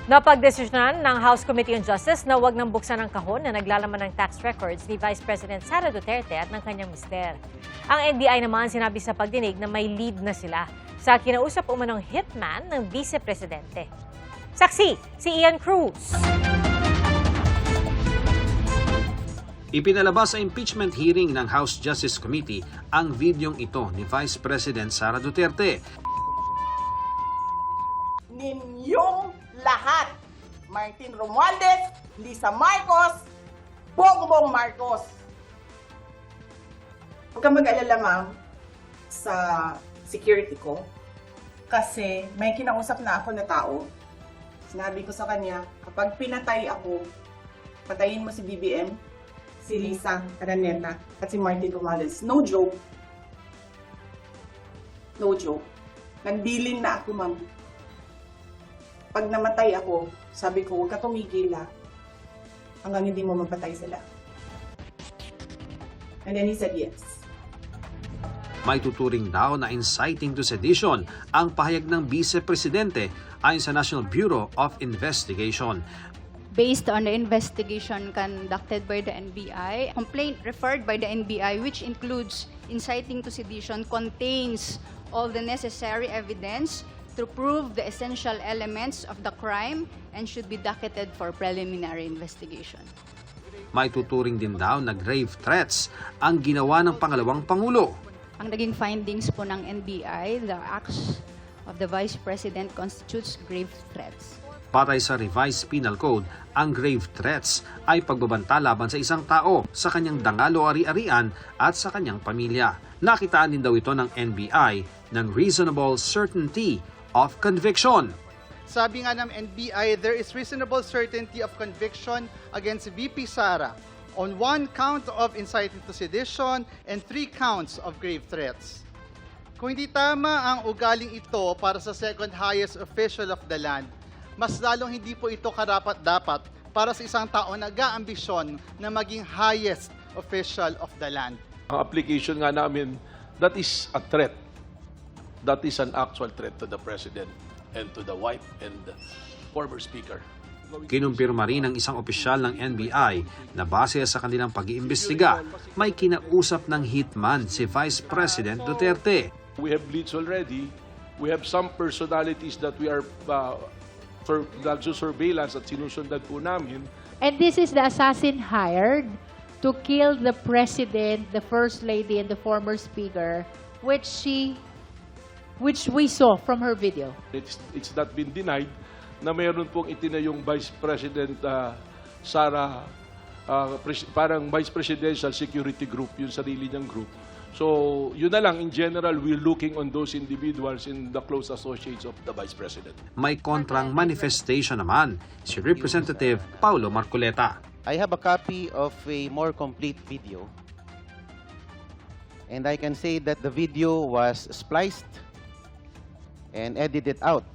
Napagdesisyonan ng House Committee on Justice na huwag nang buksan ang kahon na naglalaman ng tax records ni Vice President Sara Duterte at ng kanyang mister. Ang NBI naman sinabi sa pagdinig na may lead na sila sa kinausap umanong hitman ng Vice Presidente. Saksi, si Ian Cruz. Ipinalabas sa impeachment hearing ng House Justice Committee ang videong ito ni Vice President Sara Duterte. Ninyong lahat, Martin Romualdez, Lisa Marcos, Bongbong Marcos. Huwag kang mag-alala, ma'am, sa security ko. Kasi may kinausap na ako na tao. Sinabi ko sa kanya, kapag pinatay ako, patayin mo si BBM, si Lisa Araneta, at si Martin Romualdez. No joke. No joke. Nagbilin na ako, ma'am. Pag namatay ako, sabi ko, huwag ka tumigil hanggang hindi mo mapatay sila. And then he said yes. May tuturing daw na inciting to sedition ang pahayag ng Vice Presidente ayon sa National Bureau of Investigation. Based on the investigation conducted by the NBI, complaint referred by the NBI, which includes inciting to sedition, contains all the necessary evidence to prove the essential elements of the crime and should be docketed for preliminary investigation. May tuturing din daw na grave threats ang ginawa ng pangalawang Pangulo. Ang naging findings po ng NBI, the acts of the Vice President constitutes grave threats. Patay sa revised penal code, ang grave threats ay pagbabanta laban sa isang tao, sa kanyang dangal o ari-arian at sa kanyang pamilya. Nakitaan din daw ito ng NBI ng reasonable certainty of conviction. Sabi nga ng NBI, there is reasonable certainty of conviction against VP Sara on 1 count of inciting to sedition and 3 counts of grave threats. Kung hindi tama ang ugaling ito para sa second highest official of the land, mas lalong hindi po ito karapat-dapat para sa isang tao na nag-aambisyon na maging highest official of the land. Ang application nga namin, that is a threat. That is an actual threat to the President and to the wife and the former Speaker. Kinumpirma rin ng isang opisyal ng NBI na base sa kanilang pag-iimbestiga, may kinausap ng hitman si Vice President Duterte. We have leads already. We have some personalities that we are surveillance at sinusundan po namin. And this is the assassin hired to kill the President, the First Lady, and the former Speaker, which we saw from her video. It's not been denied na mayroon pong itinayong Vice President Sara, parang Vice Presidential Security Group, yung sarili niyang group. So, yun na lang, in general, we're looking on those individuals in the close associates of the Vice President. May kontrang manifestation naman si Representative Paulo Marcoleta. I have a copy of a more complete video. And I can say that the video was spliced and edited out.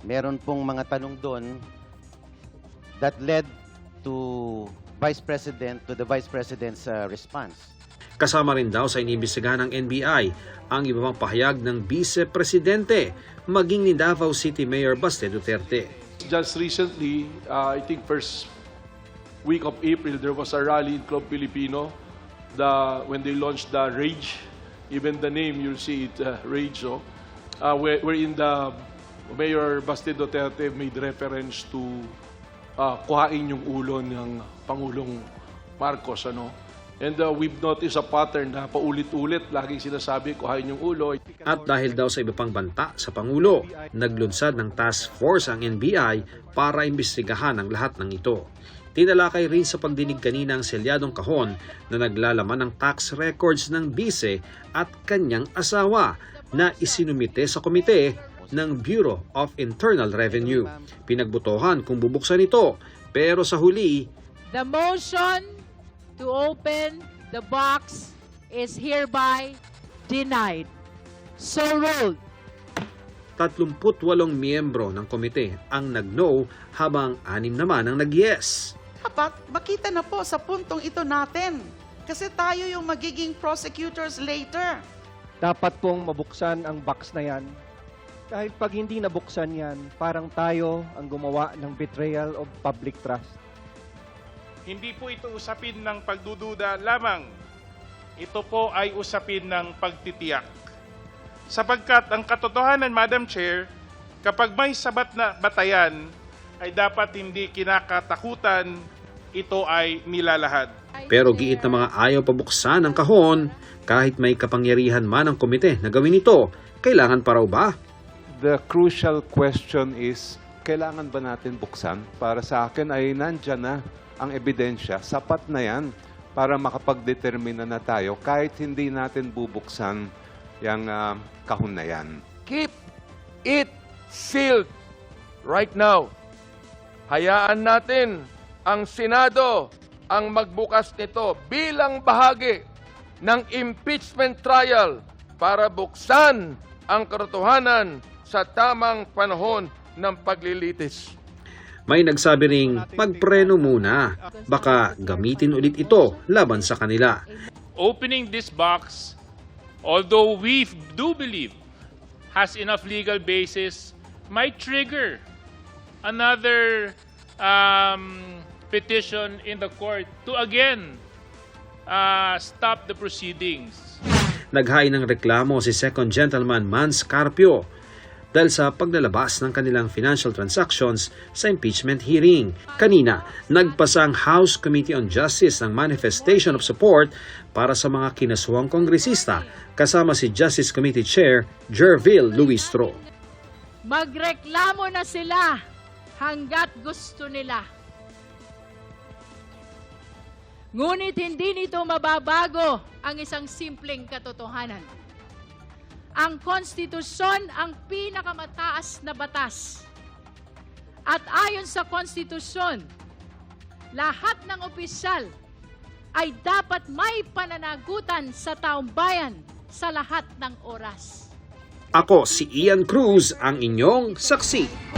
Meron pong mga tanong doon that led to the Vice President's response. Kasama rin daw sa iniimbestigahan ng NBI ang iba pang pahayag ng Vice Presidente, maging ni Davao City Mayor Baste Duterte. Just recently, I think first week of April, there was a rally in Club Filipino when they launched the Rage. Even the name, you'll see it, Rage. Wherein the Mayor Baste Duterte made reference to kuhain yung ulo ng Pangulong Marcos. And we've noticed a pattern na paulit-ulit, laging sinasabi, kuhain yung ulo. At dahil daw sa iba pang banta sa Pangulo, naglunsad ng task force ang NBI para imbestigahan ang lahat ng ito. Tinalakay rin sa pagdinig kanina ang selyadong kahon na naglalaman ng tax records ng bise at kanyang asawa na isinumite sa komite ng Bureau of Internal Revenue. Pinagbotohan kung bubuksan ito, pero sa huli, The motion to open the box is hereby denied. So ruled. 38 miyembro ng komite ang nag-no habang 6 naman ang nag-yes. Dapat makita na po sa puntong ito natin. Kasi tayo yung magiging prosecutors later. Dapat pong mabuksan ang box na yan Kahit pag hindi nabuksan yan, parang tayo ang gumawa ng betrayal of public trust. Hindi po ito usapin ng pagdududa lamang. Ito po ay usapin ng pagtitiyak. Sapagkat ang katotohanan, Madam Chair, kapag may sabat na batayan, ay dapat hindi kinakatakutan, ito ay nilalahad. Pero giit na mga ayaw pabuksan ang kahon, kahit may kapangyarihan man ang komite na gawin ito, kailangan pa raw ba? The crucial question is, kailangan ba natin buksan? Para sa akin ay nandyan na ang ebidensya. Sapat na yan para makapagdetermina na tayo kahit hindi natin bubuksan yung kahon na yan. Keep it sealed right now. Hayaan natin ang Senado ang magbukas nito bilang bahagi ng impeachment trial para buksan ang katotohanan sa tamang panahon ng paglilitis. May nagsabi ring magpreno muna, baka gamitin ulit ito laban sa kanila. Opening this box, although we do believe has enough legal basis, might trigger another petition in the court to again stop the proceedings. Naghain ng reklamo si Second Gentleman Mans Carpio dahil sa paglalabas ng kanilang financial transactions sa impeachment hearing. Kanina, nagpasa ang House Committee on Justice ng manifestation of support para sa mga kinasuhang kongresista kasama si Justice Committee Chair Jervil Luistro. Magreklamo na sila hanggat gusto nila. Ngunit hindi nito mababago ang isang simpleng katotohanan. Ang konstitusyon ang pinakamataas na batas. At ayon sa konstitusyon, lahat ng opisyal ay dapat may pananagutan sa taong bayan sa lahat ng oras. Ako si Ian Cruz, ang inyong saksi.